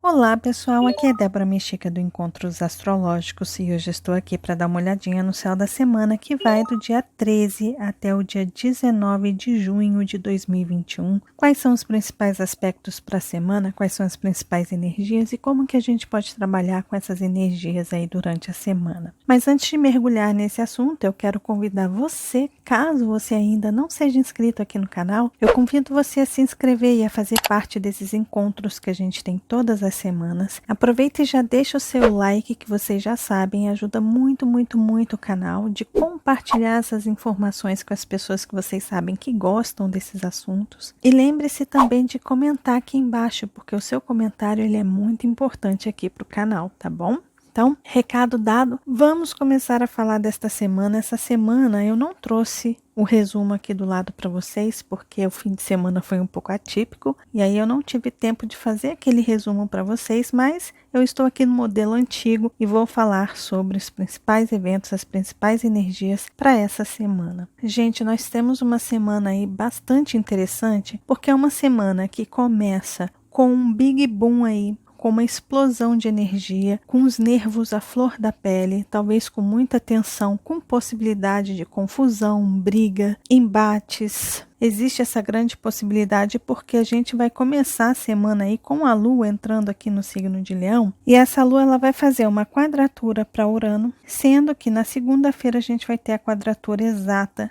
Olá pessoal, aqui é Débora Mexica do Encontros Astrológicos e hoje estou aqui para dar uma olhadinha no céu da semana que vai do dia 13 até o dia 19 de junho de 2021. Quais são os principais aspectos para a semana, quais são as principais energias e como que a gente pode trabalhar com essas energias aí durante a semana. Mas antes de mergulhar nesse assunto, eu quero convidar você, caso você ainda não seja inscrito aqui no canal, eu convido você a se inscrever e a fazer parte desses encontros que a gente tem todas as semanas. Aproveita e já deixa o seu like, que vocês já sabem, ajuda muito o canal, de compartilhar essas informações com as pessoas que vocês sabem que gostam desses assuntos. E lembre-se também de comentar aqui embaixo, porque o seu comentário ele é muito importante aqui para o canal, tá bom? Então, recado dado, vamos começar a falar desta semana. Essa semana eu não trouxe o resumo aqui do lado para vocês, porque o fim de semana foi um pouco atípico, e aí eu não tive tempo de fazer aquele resumo para vocês, mas eu estou aqui no modelo antigo e vou falar sobre os principais eventos, as principais energias para essa semana. Gente, nós temos uma semana aí bastante interessante, porque é uma semana que começa com um big boom aí, com uma explosão de energia, com os nervos à flor da pele, talvez com muita tensão, com possibilidade de confusão, briga, embates. Existe essa grande possibilidade porque a gente vai começar a semana aí com a Lua entrando aqui no signo de Leão, e essa Lua ela vai fazer uma quadratura para Urano, sendo que na segunda-feira a gente vai ter a quadratura exata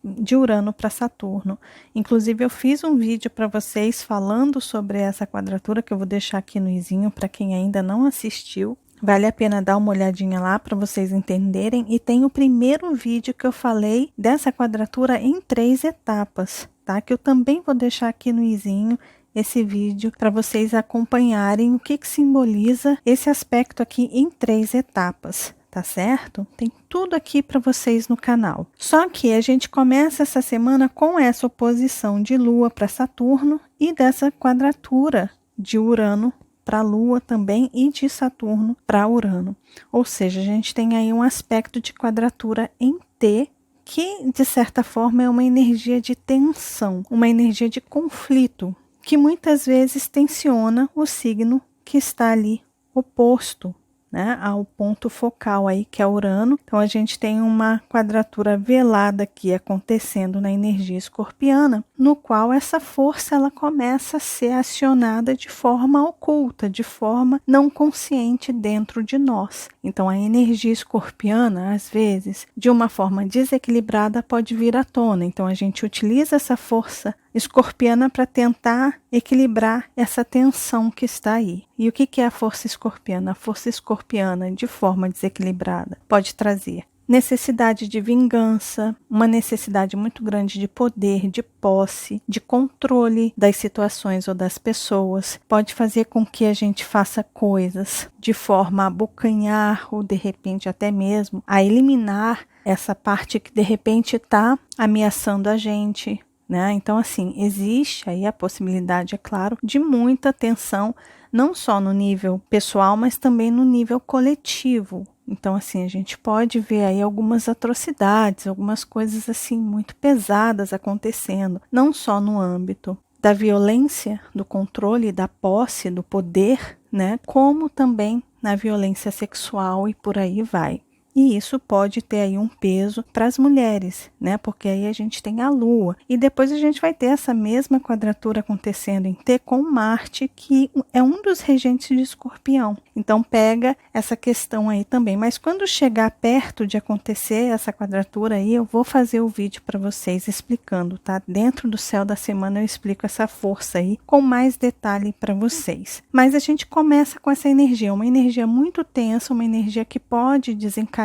de Urano para Saturno. Inclusive eu fiz um vídeo para vocês falando sobre essa quadratura, que eu vou deixar aqui no izinho para quem ainda não assistiu. Vale a pena dar uma olhadinha lá para vocês entenderem. E tem o primeiro vídeo que eu falei dessa quadratura em 3 etapas, tá? Que eu também vou deixar aqui no izinho esse vídeo para vocês acompanharem o que simboliza esse aspecto aqui em 3 etapas. Tá certo? Tem tudo aqui para vocês no canal. Só que a gente começa essa semana com essa oposição de Lua para Saturno e dessa quadratura de Urano para Lua também e de Saturno para Urano. Ou seja, a gente tem aí um aspecto de quadratura em T, que de certa forma é uma energia de tensão, uma energia de conflito, que muitas vezes tensiona o signo que está ali oposto, né, ao ponto focal aí, que é Urano. Então a gente tem uma quadratura velada aqui acontecendo na energia escorpiana, no qual essa força ela começa a ser acionada de forma oculta, de forma não consciente dentro de nós. Então a energia escorpiana, às vezes, de uma forma desequilibrada, pode vir à tona. Então a gente utiliza essa força escorpiana para tentar equilibrar essa tensão que está aí. E o que é a força escorpiana? A força escorpiana, de forma desequilibrada, pode trazer necessidade de vingança, uma necessidade muito grande de poder, de posse, de controle das situações ou das pessoas. Pode fazer com que a gente faça coisas de forma a abocanhar ou de repente até mesmo a eliminar essa parte que de repente está ameaçando a gente, né? Então assim, existe aí a possibilidade, é claro, de muita tensão, não só no nível pessoal, mas também no nível coletivo. Então assim, a gente pode ver aí algumas atrocidades, algumas coisas assim muito pesadas acontecendo, não só no âmbito da violência, do controle, da posse, do poder, né? Como também na violência sexual e por aí vai. E isso pode ter aí um peso para as mulheres, né? Porque aí a gente tem a Lua. E depois a gente vai ter essa mesma quadratura acontecendo em T com Marte, que é um dos regentes de Escorpião. Então pega essa questão aí também. Mas quando chegar perto de acontecer essa quadratura aí, eu vou fazer o vídeo para vocês explicando, tá? Dentro do céu da semana eu explico essa força aí com mais detalhe para vocês. Mas a gente começa com essa energia, uma energia muito tensa, uma energia que pode desencadear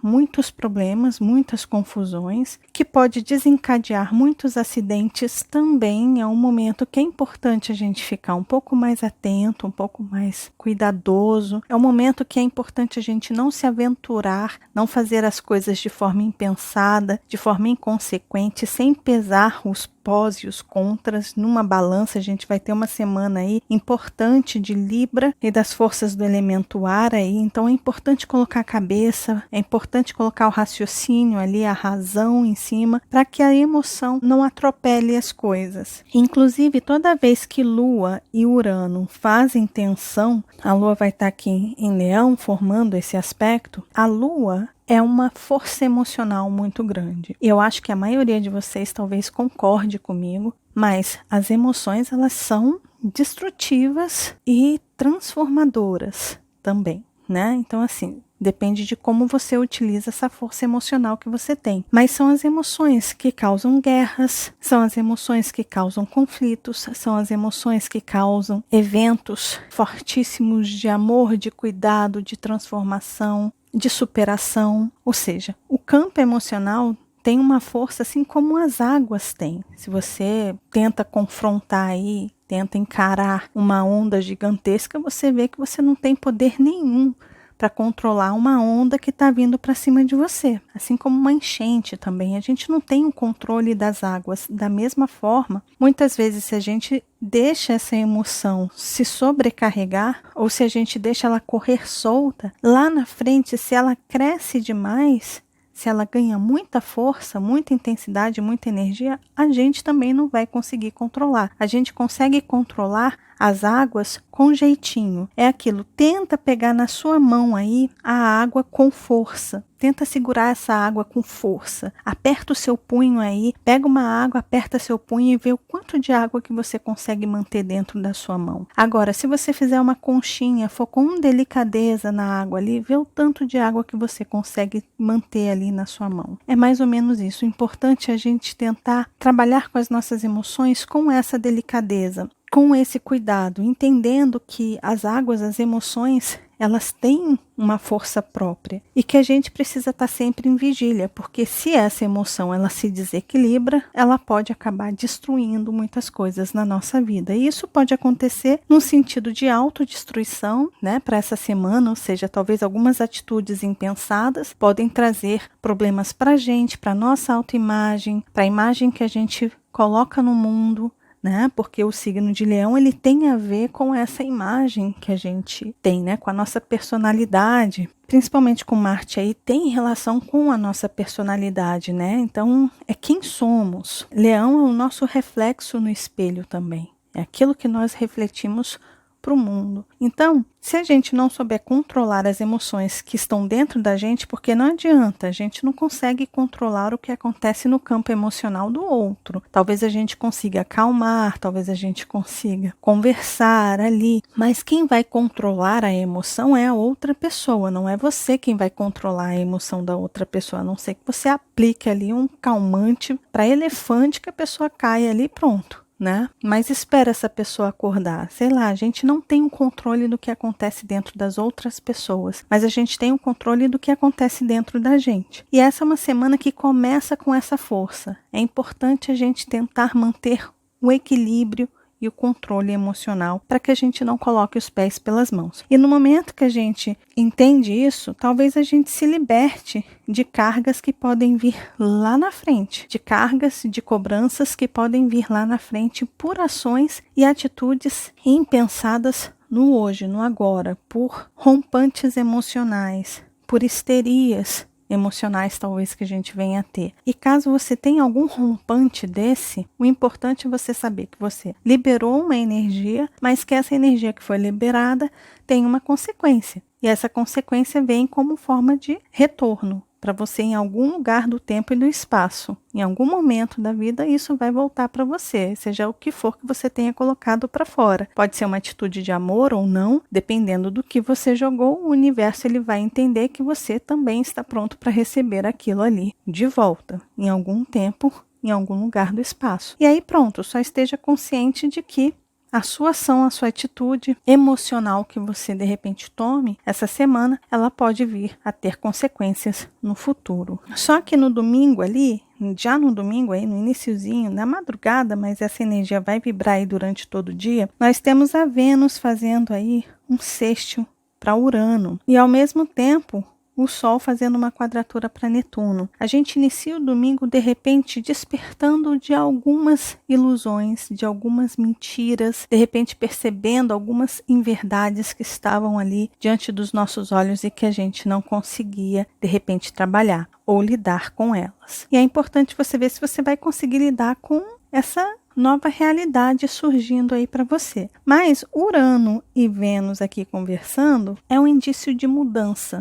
muitos problemas, muitas confusões, que pode desencadear muitos acidentes também. É um momento que é importante a gente ficar um pouco mais atento, um pouco mais cuidadoso. É um momento que é importante a gente não se aventurar, não fazer as coisas de forma impensada, de forma inconsequente, sem pesar os pós e os contras. Numa balança, a gente vai ter uma semana aí importante de Libra e das forças do elemento ar aí. Então é importante colocar a cabeça, é importante colocar o raciocínio ali, a razão em cima, para que a emoção não atropele as coisas. Inclusive, toda vez que Lua e Urano fazem tensão, a Lua vai estar aqui em Leão, formando esse aspecto. A Lua é uma força emocional muito grande. Eu acho que a maioria de vocês talvez concorde comigo, mas as emoções, elas são destrutivas e transformadoras também, né? Então, assim, depende de como você utiliza essa força emocional que você tem. Mas são as emoções que causam guerras, são as emoções que causam conflitos, são as emoções que causam eventos fortíssimos de amor, de cuidado, de transformação, de superação. Ou seja, o campo emocional tem uma força assim como as águas têm. Se você tenta confrontar aí, tenta encarar uma onda gigantesca, você vê que você não tem poder nenhum para controlar uma onda que está vindo para cima de você. Assim como uma enchente também, a gente não tem o controle das águas. Da mesma forma, muitas vezes se a gente deixa essa emoção se sobrecarregar, ou se a gente deixa ela correr solta, lá na frente, se ela cresce demais, se ela ganha muita força, muita intensidade, muita energia, a gente também não vai conseguir controlar. A gente consegue controlar as águas com jeitinho. É aquilo, tenta pegar na sua mão aí a água com força. Tenta segurar essa água com força. Aperta o seu punho aí, pega uma água, aperta seu punho e vê o quanto de água que você consegue manter dentro da sua mão. Agora, se você fizer uma conchinha, for com delicadeza na água ali, vê o tanto de água que você consegue manter ali na sua mão. É mais ou menos isso. O importante é a gente tentar trabalhar com as nossas emoções com essa delicadeza, com esse cuidado, entendendo que as águas, as emoções, elas têm uma força própria e que a gente precisa estar sempre em vigília, porque se essa emoção ela se desequilibra, ela pode acabar destruindo muitas coisas na nossa vida. E isso pode acontecer no sentido de autodestruição, né, para essa semana, ou seja, talvez algumas atitudes impensadas podem trazer problemas para a gente, para a nossa autoimagem, para a imagem que a gente coloca no mundo, né? Porque o signo de Leão, ele tem a ver com essa imagem que a gente tem, né? Com a nossa personalidade, principalmente com Marte aí, tem relação com a nossa personalidade, né? Então, é quem somos. Leão é o nosso reflexo no espelho também. É aquilo que nós refletimos para o mundo. Então, se a gente não souber controlar as emoções que estão dentro da gente, porque não adianta, a gente não consegue controlar o que acontece no campo emocional do outro. Talvez a gente consiga acalmar, talvez a gente consiga conversar ali, mas quem vai controlar a emoção é a outra pessoa, não é você quem vai controlar a emoção da outra pessoa, a não ser que você aplique ali um calmante para elefante que a pessoa caia ali e pronto. Né? Mas espera essa pessoa acordar. Sei lá, a gente não tem o controle do que acontece dentro das outras pessoas, mas a gente tem o controle do que acontece dentro da gente. E essa é uma semana que começa com essa força. É importante a gente tentar manter o equilíbrio e o controle emocional para que a gente não coloque os pés pelas mãos. E no momento que a gente entende isso, talvez a gente se liberte de cargas que podem vir lá na frente, de cargas, de cobranças que podem vir lá na frente por ações e atitudes impensadas no hoje, no agora, por rompantes emocionais, por histerias emocionais talvez que a gente venha a ter. E caso você tenha algum rompante desse, o importante é você saber que você liberou uma energia, mas que essa energia que foi liberada tem uma consequência. E essa consequência vem como forma de retorno para você em algum lugar do tempo e do espaço. Em algum momento da vida isso vai voltar para você, seja o que for que você tenha colocado para fora. Pode ser uma atitude de amor ou não, dependendo do que você jogou, o universo ele vai entender que você também está pronto para receber aquilo ali de volta, em algum tempo, em algum lugar do espaço. E aí pronto, só esteja consciente de que a sua ação, a sua atitude emocional que você de repente tome essa semana, ela pode vir a ter consequências no futuro. Só que no domingo ali, já no domingo aí, no iniciozinho, na madrugada, mas essa energia vai vibrar aí durante todo o dia, nós temos a Vênus fazendo aí um sextil para Urano. E ao mesmo tempo, o Sol fazendo uma quadratura para Netuno. A gente inicia o domingo, de repente, despertando de algumas ilusões, de algumas mentiras, de repente percebendo algumas inverdades que estavam ali diante dos nossos olhos e que a gente não conseguia, de repente, trabalhar ou lidar com elas. E é importante você ver se você vai conseguir lidar com essa nova realidade surgindo aí para você. Mas Urano e Vênus aqui conversando é um indício de mudança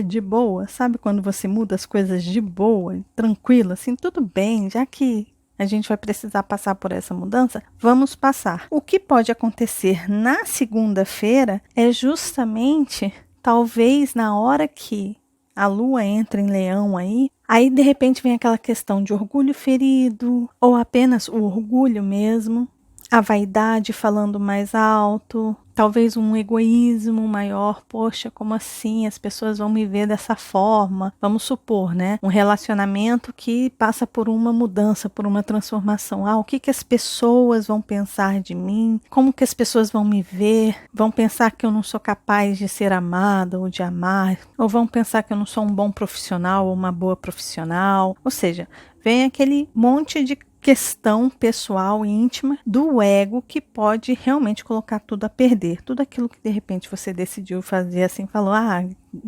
de boa. Sabe quando você muda as coisas de boa, tranquilo, assim, tudo bem, já que a gente vai precisar passar por essa mudança, vamos passar. O que pode acontecer na segunda-feira é justamente, talvez na hora que a Lua entra em Leão aí de repente vem aquela questão de orgulho ferido, ou apenas o orgulho mesmo, a vaidade falando mais alto, talvez um egoísmo maior. Poxa, como assim? As pessoas vão me ver dessa forma. Vamos supor, né? Um relacionamento que passa por uma mudança, por uma transformação. O que as pessoas vão pensar de mim? Como que as pessoas vão me ver? Vão pensar que eu não sou capaz de ser amada ou de amar? Ou vão pensar que eu não sou um bom profissional ou uma boa profissional? Ou seja, vem aquele monte de questão pessoal e íntima do ego que pode realmente colocar tudo a perder. Tudo aquilo que de repente você decidiu fazer assim, falou,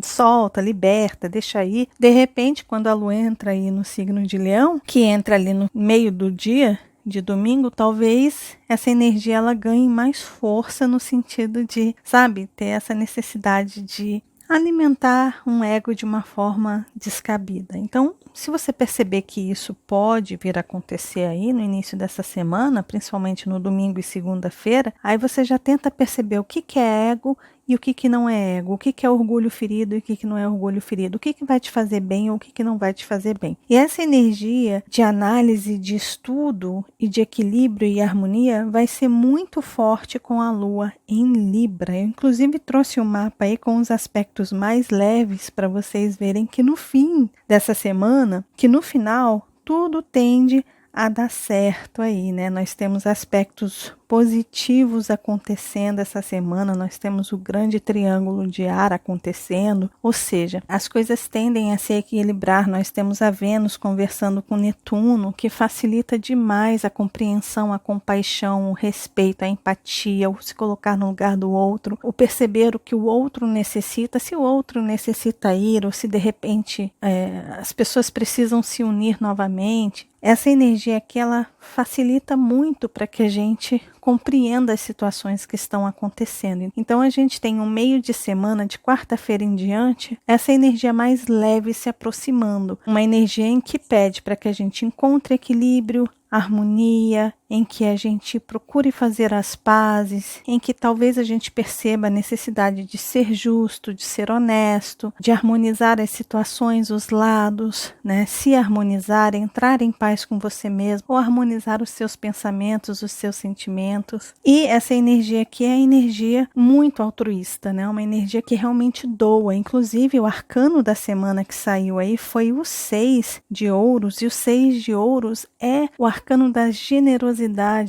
solta, liberta, deixa aí. De repente, quando a Lua entra aí no signo de Leão, que entra ali no meio do dia de domingo, talvez essa energia ela ganhe mais força no sentido de, sabe, ter essa necessidade de alimentar um ego de uma forma descabida. Então, se você perceber que isso pode vir a acontecer aí no início dessa semana, principalmente no domingo e segunda-feira, aí você já tenta perceber o que é ego e o que não é ego, o que é orgulho ferido e o que não é orgulho ferido, o que vai te fazer bem ou o que não vai te fazer bem. E essa energia de análise, de estudo e de equilíbrio e harmonia vai ser muito forte com a Lua em Libra. Eu inclusive trouxe um mapa aí com os aspectos mais leves para vocês verem que no fim dessa semana, que no final tudo tende a dar certo aí, né? Nós temos aspectos positivos acontecendo essa semana, nós temos o grande triângulo de ar acontecendo, ou seja, as coisas tendem a se equilibrar. Nós temos a Vênus conversando com Netuno, que facilita demais a compreensão, a compaixão, o respeito, a empatia, o se colocar no lugar do outro, o perceber o que o outro necessita, se o outro necessita ir, ou se de repente as pessoas precisam se unir novamente. Essa energia aqui, ela facilita muito para que a gente compreenda as situações que estão acontecendo. Então a gente tem um meio de semana, de quarta-feira em diante, essa energia mais leve se aproximando. Uma energia em que pede para que a gente encontre equilíbrio, harmonia, em que a gente procure fazer as pazes, em que talvez a gente perceba a necessidade de ser justo, de ser honesto, de harmonizar as situações, os lados, né? Se harmonizar, entrar em paz com você mesmo, ou harmonizar os seus pensamentos, os seus sentimentos. E essa energia aqui é a energia muito altruísta, né? Uma energia que realmente doa. Inclusive, o arcano da semana que saiu aí foi o 6 de ouros, e o 6 de ouros é o arcano da generosidade,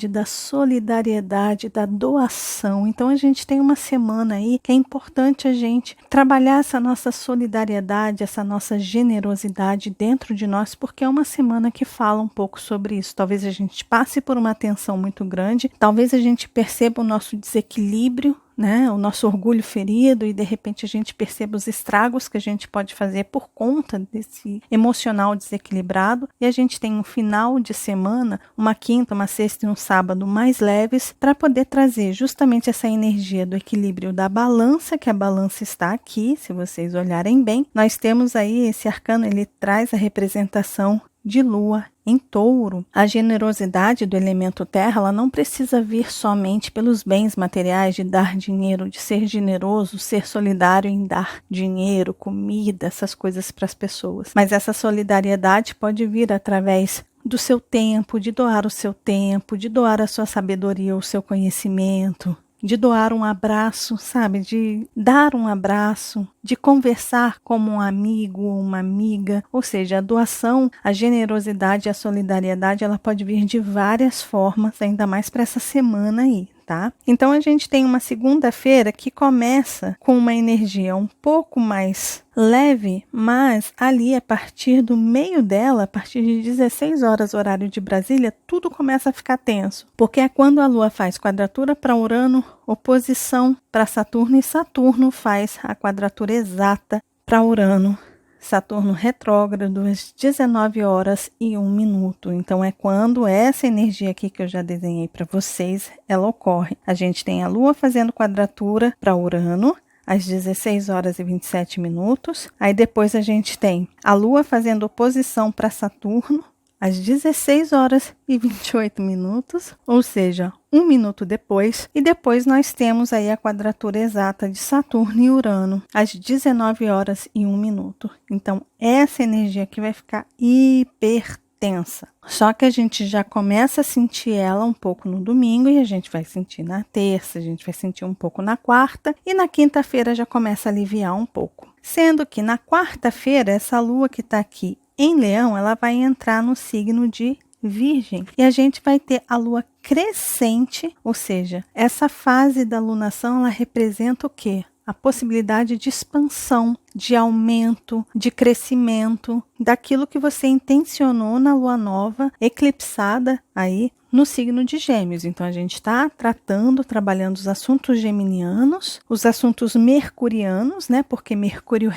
da solidariedade, da doação. Então a gente tem uma semana aí que é importante a gente trabalhar essa nossa solidariedade, essa nossa generosidade dentro de nós, porque é uma semana que fala um pouco sobre isso. Talvez a gente passe por uma tensão muito grande, talvez a gente perceba o nosso desequilíbrio, né, o nosso orgulho ferido, e de repente a gente perceba os estragos que a gente pode fazer por conta desse emocional desequilibrado, e a gente tem um final de semana, uma quinta, uma sexta e um sábado mais leves, para poder trazer justamente essa energia do equilíbrio da balança, que a balança está aqui, se vocês olharem bem, nós temos aí esse arcano, ele traz a representação de Lua em Touro. A generosidade do elemento terra, ela não precisa vir somente pelos bens materiais, de dar dinheiro, de ser generoso, ser solidário em dar dinheiro, comida, essas coisas para as pessoas. Mas essa solidariedade pode vir através do seu tempo, de doar o seu tempo, de doar a sua sabedoria, o seu conhecimento, de doar um abraço, sabe? De dar um abraço, de conversar como um amigo ou uma amiga. Ou seja, a doação, a generosidade, a solidariedade, ela pode vir de várias formas, ainda mais para essa semana aí. tá? Então a gente tem uma segunda-feira que começa com uma energia um pouco mais leve, mas ali a partir do meio dela, a partir de 16 horas horário de Brasília, tudo começa a ficar tenso, porque é quando a Lua faz quadratura para Urano, oposição para Saturno e Saturno faz a quadratura exata para Urano. Saturno retrógrado às 19 horas e 1 minuto. Então é quando essa energia aqui que eu já desenhei para vocês, ela ocorre. A gente tem a Lua fazendo quadratura para Urano às 16 horas e 27 minutos. Aí depois a gente tem a Lua fazendo oposição para Saturno às 16 horas e 28 minutos, ou seja, 1 minuto depois. E depois nós temos aí a quadratura exata de Saturno e Urano às 19 horas e 1 minuto. Então, essa energia aqui vai ficar hipertensa. Só que a gente já começa a sentir ela um pouco no domingo e a gente vai sentir na terça, a gente vai sentir um pouco na quarta e na quinta-feira já começa a aliviar um pouco. Sendo que na quarta-feira, essa Lua que está aqui em Leão, ela vai entrar no signo de Virgem e a gente vai ter a Lua crescente, ou seja, essa fase da lunação, ela representa o quê? A possibilidade de expansão, de aumento, de crescimento daquilo que você intencionou na Lua Nova, eclipsada aí no signo de Gêmeos. Então a gente está trabalhando os assuntos geminianos, os assuntos mercurianos, né? Porque Mercúrio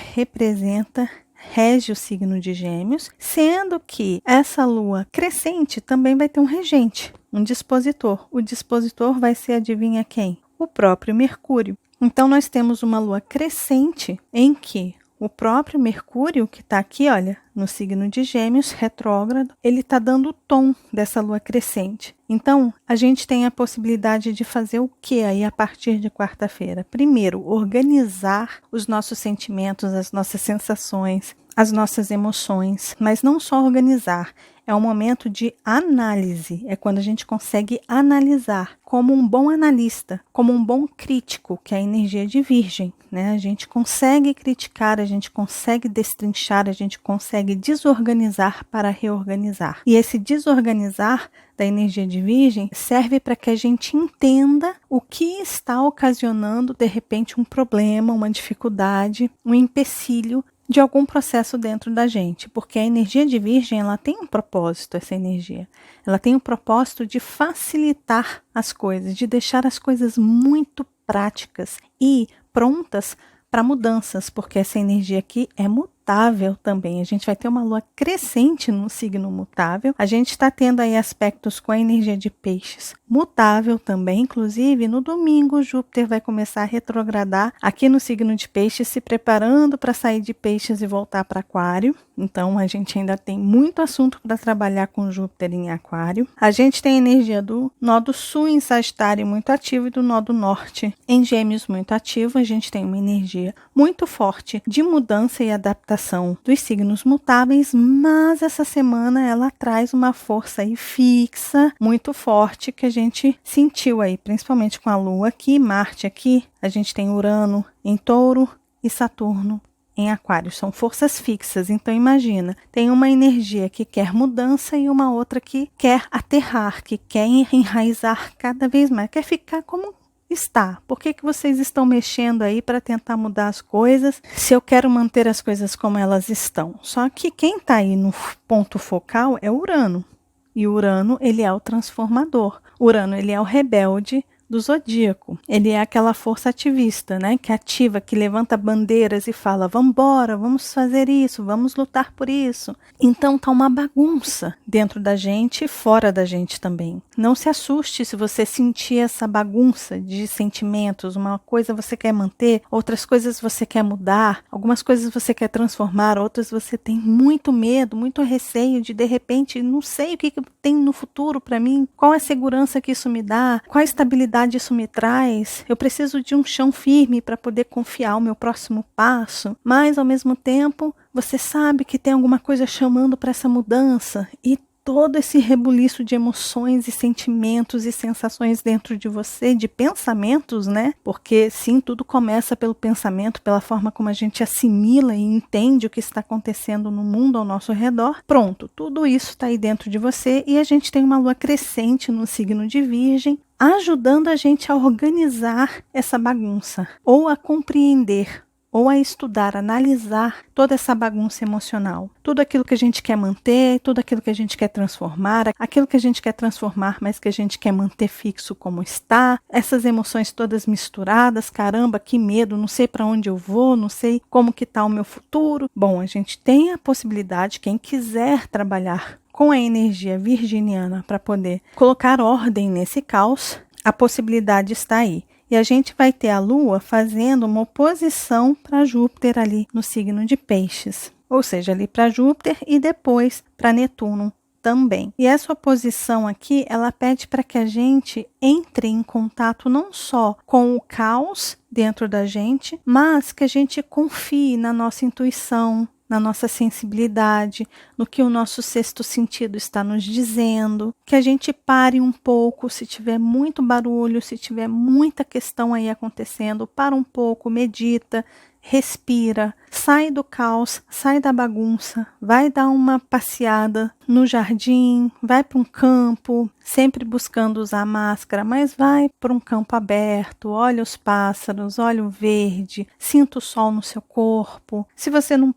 rege o signo de Gêmeos, sendo que essa Lua crescente também vai ter um regente, um dispositor. O dispositor vai ser, adivinha quem? O próprio Mercúrio. Então nós temos uma Lua crescente em que o próprio Mercúrio, que está aqui, olha, no signo de Gêmeos, retrógrado, ele está dando o tom dessa Lua crescente. Então, a gente tem a possibilidade de fazer o que aí a partir de quarta-feira? Primeiro, organizar os nossos sentimentos, as nossas sensações, as nossas emoções, mas não só organizar, é um momento de análise, é quando a gente consegue analisar como um bom analista, como um bom crítico, que é a energia de Virgem, né? A gente consegue criticar, a gente consegue destrinchar, a gente consegue desorganizar para reorganizar. E esse desorganizar da energia de Virgem serve para que a gente entenda o que está ocasionando, de repente, um problema, uma dificuldade, um empecilho de algum processo dentro da gente, porque a energia de Virgem, ela tem um propósito, essa energia. Ela tem o propósito de facilitar as coisas, de deixar as coisas muito práticas e prontas para mudanças, porque essa energia aqui é mutável também. A gente vai ter uma Lua crescente no signo mutável. A gente está tendo aí aspectos com a energia de Peixes mutável também. Inclusive, no domingo, Júpiter vai começar a retrogradar aqui no signo de Peixes, se preparando para sair de Peixes e voltar para Aquário. Então, a gente ainda tem muito assunto para trabalhar com Júpiter em Aquário. A gente tem a energia do nodo sul em Sagitário muito ativo e do nodo norte em Gêmeos muito ativo. A gente tem uma energia muito forte de mudança e adaptação dos signos mutáveis, mas essa semana ela traz uma força aí fixa, muito forte, que a gente sentiu aí, principalmente com a Lua aqui, Marte aqui. A gente tem Urano em Touro e Saturno em Aquário, são forças fixas. Então imagina, tem uma energia que quer mudança e uma outra que quer aterrar, que quer enraizar cada vez mais, quer ficar como está. Por que vocês estão mexendo aí para tentar mudar as coisas, se eu quero manter as coisas como elas estão? Só que quem está aí no ponto focal é Urano. E Urano, ele é o transformador. Urano, ele é o rebelde do zodíaco. Ele é aquela força ativista, né? Que ativa, que levanta bandeiras e fala, vamos embora, vamos fazer isso, vamos lutar por isso. Então tá uma bagunça dentro da gente e fora da gente também. Não se assuste se você sentir essa bagunça de sentimentos. Uma coisa você quer manter, outras coisas você quer mudar, algumas coisas você quer transformar, outras você tem muito medo, muito receio de repente, não sei o que tem no futuro para mim, qual é a segurança que isso me dá, qual a estabilidade isso me traz, eu preciso de um chão firme para poder confiar o meu próximo passo, mas ao mesmo tempo você sabe que tem alguma coisa chamando para essa mudança e todo esse rebuliço de emoções e sentimentos e sensações dentro de você, de pensamentos, né? Porque sim, tudo começa pelo pensamento, pela forma como a gente assimila e entende o que está acontecendo no mundo ao nosso redor. Pronto, tudo isso está aí dentro de você e a gente tem uma Lua crescente no signo de Virgem, ajudando a gente a organizar essa bagunça, ou a compreender, ou a estudar, analisar toda essa bagunça emocional. Tudo aquilo que a gente quer manter, tudo aquilo que a gente quer transformar, aquilo que a gente quer transformar, mas que a gente quer manter fixo como está, essas emoções todas misturadas, caramba, que medo, não sei para onde eu vou, não sei como que está o meu futuro. Bom, a gente tem a possibilidade, quem quiser trabalhar com a energia virginiana para poder colocar ordem nesse caos, a possibilidade está aí. E a gente vai ter a Lua fazendo uma oposição para Júpiter ali no signo de Peixes. Ou seja, ali para Júpiter e depois para Netuno também. E essa oposição aqui, ela pede para que a gente entre em contato não só com o caos dentro da gente, mas que a gente confie na nossa intuição, na nossa sensibilidade, no que o nosso sexto sentido está nos dizendo, que a gente pare um pouco, se tiver muito barulho, se tiver muita questão aí acontecendo, para um pouco, medita, respira, sai do caos, sai da bagunça, vai dar uma passeada no jardim, vai para um campo, sempre buscando usar máscara, mas vai para um campo aberto, olha os pássaros, olha o verde, sinta o sol no seu corpo. Se você não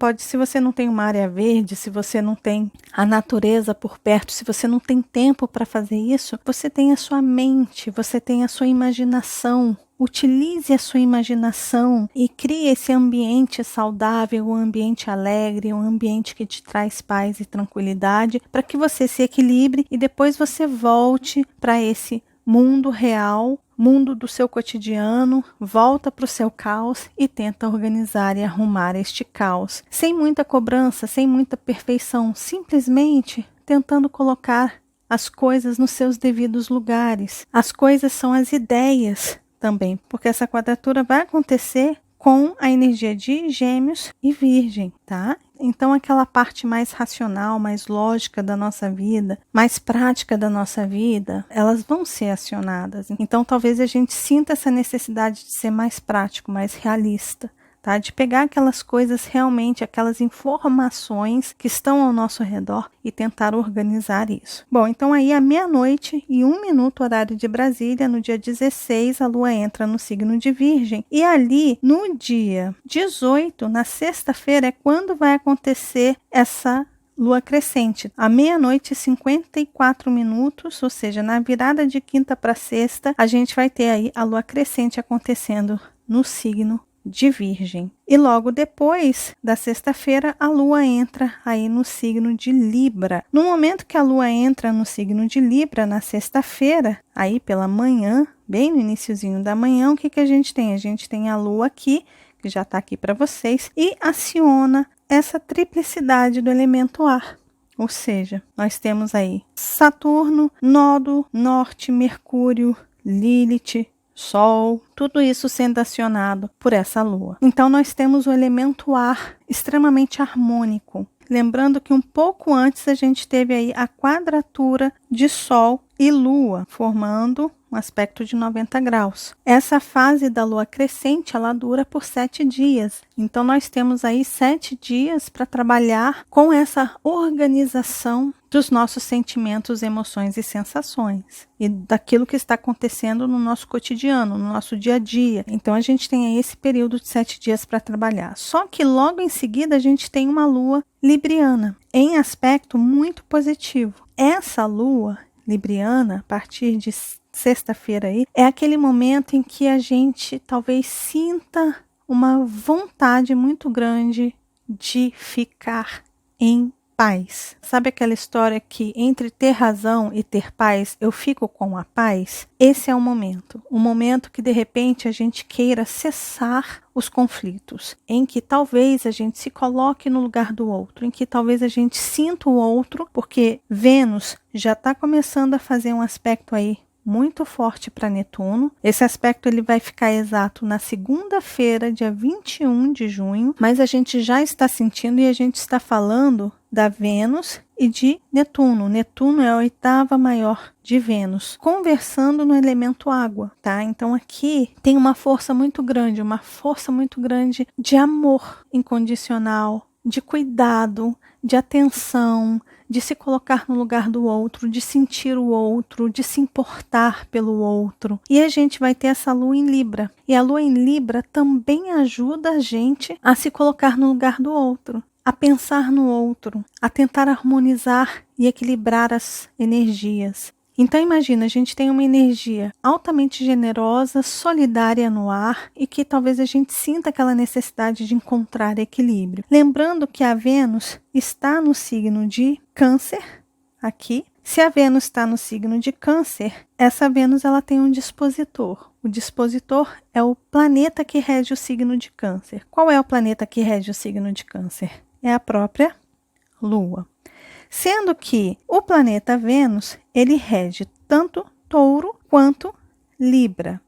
tem uma área verde, se você não tem a natureza por perto, se você não tem tempo para fazer isso, você tem a sua mente, você tem a sua imaginação. Utilize a sua imaginação e crie esse ambiente saudável, um ambiente alegre, um ambiente que te traz paz e tranquilidade, para que você se equilibre e depois você volte para esse mundo real, mundo do seu cotidiano, volta para o seu caos e tenta organizar e arrumar este caos. Sem muita cobrança, sem muita perfeição, simplesmente tentando colocar as coisas nos seus devidos lugares. As coisas são as ideias também, porque essa quadratura vai acontecer com a energia de Gêmeos e Virgem, tá? Então aquela parte mais racional, mais lógica da nossa vida, mais prática da nossa vida, elas vão ser acionadas. Então talvez a gente sinta essa necessidade de ser mais prático, mais realista, tá? De pegar aquelas coisas realmente, aquelas informações que estão ao nosso redor e tentar organizar isso. Bom, então aí à 00:01, horário de Brasília, no dia 16, a Lua entra no signo de Virgem. E ali, no dia 18, na sexta-feira, é quando vai acontecer essa Lua crescente, à 00:54, ou seja, na virada de quinta para sexta, a gente vai ter aí a Lua crescente acontecendo no signo de Virgem. E logo depois da sexta-feira, a Lua entra aí no signo de Libra. No momento que a Lua entra no signo de Libra, na sexta-feira, aí pela manhã, bem no iniciozinho da manhã, o que a gente tem? A gente tem a Lua aqui, que já está aqui para vocês, e aciona essa triplicidade do elemento ar. Ou seja, nós temos aí Saturno, Nodo, Norte, Mercúrio, Lilith, Sol, tudo isso sendo acionado por essa Lua. Então nós temos o elemento ar extremamente harmônico. Lembrando que um pouco antes a gente teve aí a quadratura de Sol e Lua, formando um aspecto de 90 graus. Essa fase da Lua crescente, ela dura por 7 dias. Então nós temos aí 7 dias para trabalhar com essa organização dos nossos sentimentos, emoções e sensações. E daquilo que está acontecendo no nosso cotidiano, no nosso dia a dia. Então a gente tem aí esse período de 7 dias para trabalhar. Só que logo em seguida a gente tem uma Lua libriana, em aspecto muito positivo. Essa Lua libriana, a partir de sexta-feira aí, é aquele momento em que a gente talvez sinta uma vontade muito grande de ficar em paz. Sabe aquela história que entre ter razão e ter paz, eu fico com a paz? Esse é o momento que de repente a gente queira cessar os conflitos, em que talvez a gente se coloque no lugar do outro, em que talvez a gente sinta o outro, porque Vênus já está começando a fazer um aspecto aí muito forte para Netuno. Esse aspecto ele vai ficar exato na segunda-feira, dia 21 de junho, mas a gente já está sentindo e a gente está falando da Vênus e de Netuno. Netuno é a oitava maior de Vênus, conversando no elemento água, tá? Então aqui tem uma força muito grande de amor incondicional, de cuidado, de atenção, de se colocar no lugar do outro, de sentir o outro, de se importar pelo outro. E a gente vai ter essa lua em Libra. E a lua em Libra também ajuda a gente a se colocar no lugar do outro, a pensar no outro, a tentar harmonizar e equilibrar as energias. Então imagina, a gente tem uma energia altamente generosa, solidária no ar e que talvez a gente sinta aquela necessidade de encontrar equilíbrio. Lembrando que a Vênus está no signo de Câncer, aqui. Se a Vênus está no signo de Câncer, essa Vênus ela tem um dispositor. O dispositor é o planeta que rege o signo de Câncer. Qual é o planeta que rege o signo de Câncer? É a própria Lua. Sendo que o planeta Vênus, ele rege tanto Touro quanto Libra.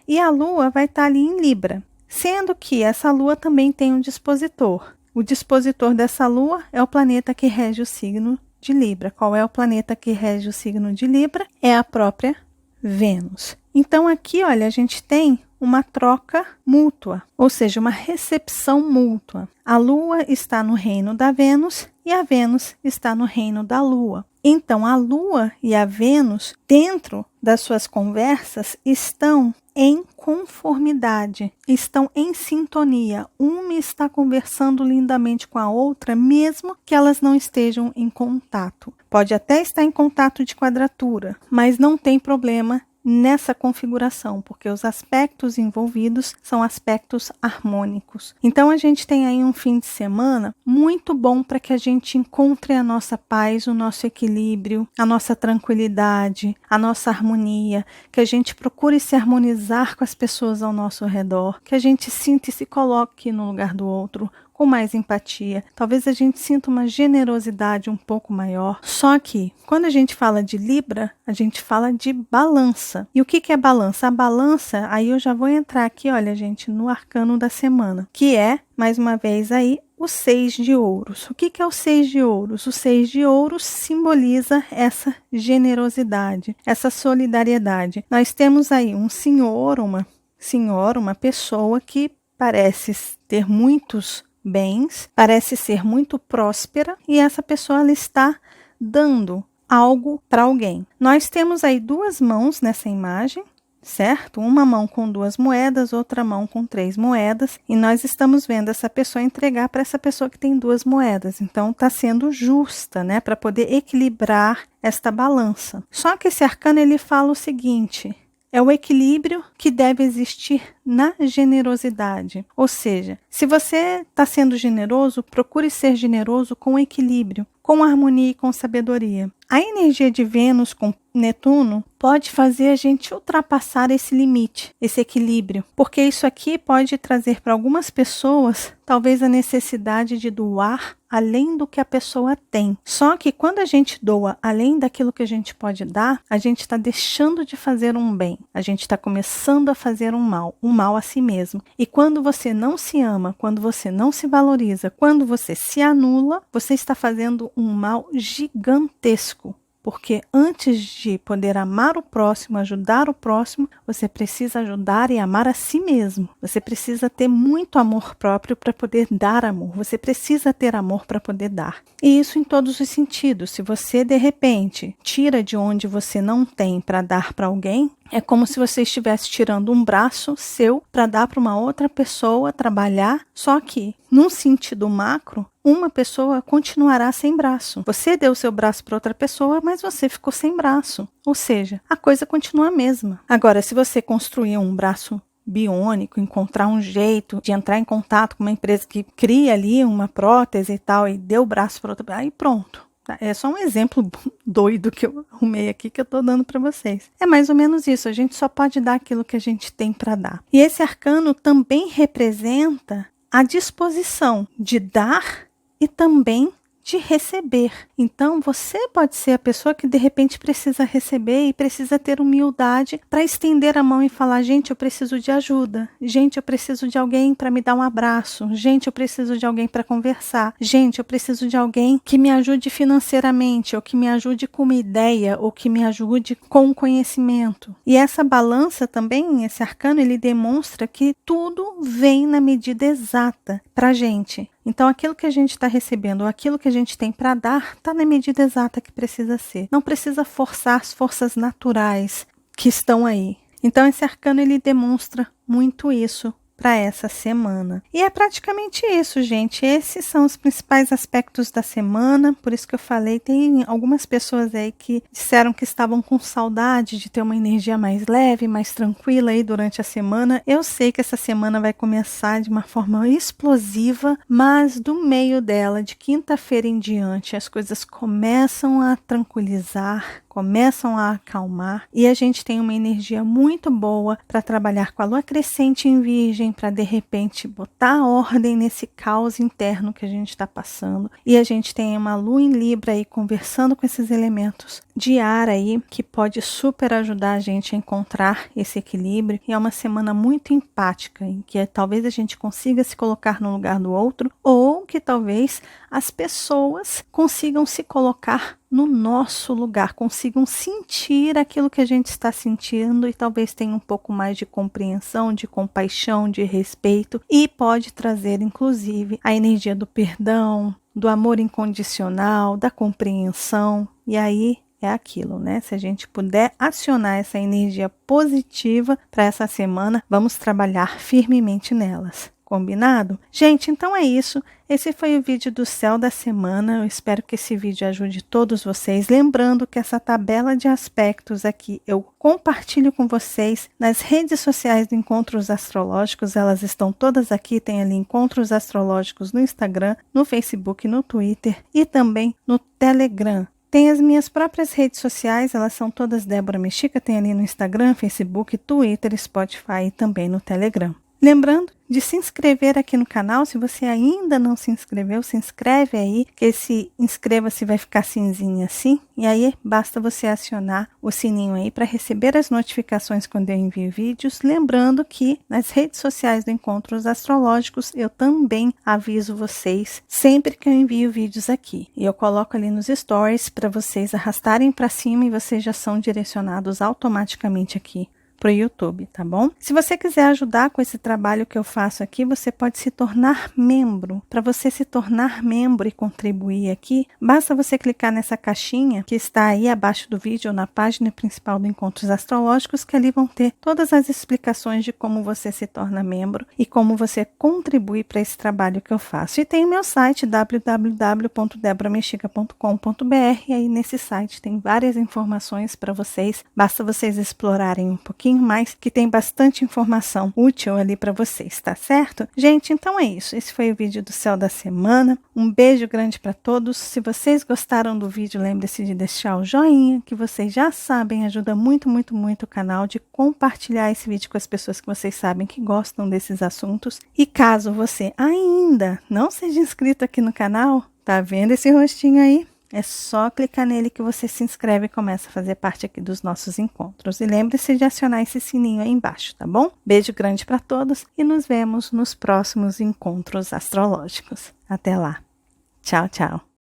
E a Lua vai estar ali em Libra, sendo que essa Lua também tem um dispositor. O dispositor dessa Lua é o planeta que rege o signo de Libra. Qual é o planeta que rege o signo de Libra? É a própria Vênus. Então aqui, olha, a gente tem uma troca mútua, ou seja, uma recepção mútua. A Lua está no reino da Vênus e a Vênus está no reino da Lua. Então, a Lua e a Vênus, dentro das suas conversas, estão em conformidade, estão em sintonia. Uma está conversando lindamente com a outra, mesmo que elas não estejam em contato. Pode até estar em contato de quadratura, mas não tem problema nessa configuração, porque os aspectos envolvidos são aspectos harmônicos. Então a gente tem aí um fim de semana muito bom para que a gente encontre a nossa paz, o nosso equilíbrio, a nossa tranquilidade, a nossa harmonia, que a gente procure se harmonizar com as pessoas ao nosso redor, que a gente sinta e se coloque no lugar do outro com mais empatia. Talvez a gente sinta uma generosidade um pouco maior. Só que, quando a gente fala de Libra, a gente fala de balança. E o que é balança? A balança, aí eu já vou entrar aqui, olha, gente, no arcano da semana, que é, mais uma vez aí, o 6 de ouros. O que é o 6 de ouros? O 6 de ouros simboliza essa generosidade, essa solidariedade. Nós temos aí um senhor, uma senhora, uma pessoa que parece ter muitos bens, parece ser muito próspera e essa pessoa ela está dando algo para alguém. Nós temos aí duas mãos nessa imagem, certo? Uma mão com 2 moedas, outra mão com 3 moedas, e nós estamos vendo essa pessoa entregar para essa pessoa que tem 2 moedas. Então está sendo justa, né, para poder equilibrar esta balança. Só que esse arcano ele fala o seguinte: é o equilíbrio que deve existir na generosidade. Ou seja, se você está sendo generoso, procure ser generoso com equilíbrio, com harmonia e com sabedoria. A energia de Vênus com Netuno pode fazer a gente ultrapassar esse limite, esse equilíbrio, porque isso aqui pode trazer para algumas pessoas talvez a necessidade de doar além do que a pessoa tem. Só que quando a gente doa além daquilo que a gente pode dar, a gente está deixando de fazer um bem, a gente está começando a fazer um mal a si mesmo. E quando você não se ama, quando você não se valoriza, quando você se anula, você está fazendo um mal gigantesco. Porque antes de poder amar o próximo, ajudar o próximo, você precisa ajudar e amar a si mesmo. Você precisa ter muito amor próprio para poder dar amor. Você precisa ter amor para poder dar. E isso em todos os sentidos. Se você, de repente, tira de onde você não tem para dar para alguém, é como se você estivesse tirando um braço seu para dar para uma outra pessoa trabalhar, só que, num sentido macro, uma pessoa continuará sem braço. Você deu seu braço para outra pessoa, mas você ficou sem braço. Ou seja, a coisa continua a mesma. Agora, se você construir um braço biônico, encontrar um jeito de entrar em contato com uma empresa que cria ali uma prótese e tal, e deu o braço para outra, aí pronto. É só um exemplo doido que eu arrumei aqui que eu estou dando para vocês. É mais ou menos isso, a gente só pode dar aquilo que a gente tem para dar. E esse arcano também representa a disposição de dar e também de receber. Então, você pode ser a pessoa que de repente precisa receber e precisa ter humildade para estender a mão e falar: gente, eu preciso de ajuda. Gente, eu preciso de alguém para me dar um abraço. Gente, eu preciso de alguém para conversar. Gente, eu preciso de alguém que me ajude financeiramente, ou que me ajude com uma ideia, ou que me ajude com conhecimento. E essa balança também, esse arcano, ele demonstra que tudo vem na medida exata para a gente. Então, aquilo que a gente está recebendo, ou aquilo que a gente tem para dar, está na medida exata que precisa ser. Não precisa forçar as forças naturais que estão aí. Então, esse arcano ele demonstra muito isso para essa semana. E é praticamente isso, gente. Esses são os principais aspectos da semana. Por isso que eu falei, tem algumas pessoas aí que disseram que estavam com saudade de ter uma energia mais leve, mais tranquila aí durante a semana. Eu sei que essa semana vai começar de uma forma explosiva, mas do meio dela, de quinta-feira em diante, as coisas começam a tranquilizar, começam a acalmar e a gente tem uma energia muito boa para trabalhar com a lua crescente em Virgem, para de repente botar ordem nesse caos interno que a gente está passando. E a gente tem uma lua em Libra aí conversando com esses elementos de ar aí, que pode super ajudar a gente a encontrar esse equilíbrio. E é uma semana muito empática, em que talvez a gente consiga se colocar no lugar do outro, ou que talvez as pessoas consigam se colocar no nosso lugar, consigam sentir aquilo que a gente está sentindo e talvez tenha um pouco mais de compreensão, de compaixão, de respeito, e pode trazer inclusive a energia do perdão, do amor incondicional, da compreensão. E aí é aquilo, né? Se a gente puder acionar essa energia positiva para essa semana, vamos trabalhar firmemente nelas. Combinado? Gente, então é isso. Esse foi o vídeo do céu da semana. Eu espero que esse vídeo ajude todos vocês. Lembrando que essa tabela de aspectos aqui eu compartilho com vocês nas redes sociais do Encontros Astrológicos. Elas estão todas aqui. Tem ali Encontros Astrológicos no Instagram, no Facebook, no Twitter e também no Telegram. Tem as minhas próprias redes sociais, elas são todas Débora Mexica. Tem ali no Instagram, Facebook, Twitter, Spotify e também no Telegram. Lembrando de se inscrever aqui no canal. Se você ainda não se inscreveu, se inscreve aí, que esse inscreva-se vai ficar cinzinho assim. E aí basta você acionar o sininho aí para receber as notificações quando eu envio vídeos. Lembrando que nas redes sociais do Encontros Astrológicos eu também aviso vocês sempre que eu envio vídeos aqui. E eu coloco ali nos stories para vocês arrastarem para cima e vocês já são direcionados automaticamente aqui para o YouTube, tá bom? Se você quiser ajudar com esse trabalho que eu faço aqui, você pode se tornar membro. Para você se tornar membro e contribuir aqui, basta você clicar nessa caixinha que está aí abaixo do vídeo ou na página principal do Encontros Astrológicos, que ali vão ter todas as explicações de como você se torna membro e como você contribui para esse trabalho que eu faço. E tem o meu site www.deboramexica.com.br e aí nesse site tem várias informações para vocês. Basta vocês explorarem um pouquinho mais, que tem bastante informação útil ali para vocês, tá certo? Gente, então é isso. Esse foi o vídeo do céu da semana. Um beijo grande para todos. Se vocês gostaram do vídeo, lembre-se de deixar o joinha, que vocês já sabem, ajuda muito, muito, muito o canal, de compartilhar esse vídeo com as pessoas que vocês sabem que gostam desses assuntos. E caso você ainda não seja inscrito aqui no canal, tá vendo esse rostinho aí? É só clicar nele que você se inscreve e começa a fazer parte aqui dos nossos encontros. E lembre-se de acionar esse sininho aí embaixo, tá bom? Beijo grande para todos e nos vemos nos próximos encontros astrológicos. Até lá. Tchau, tchau.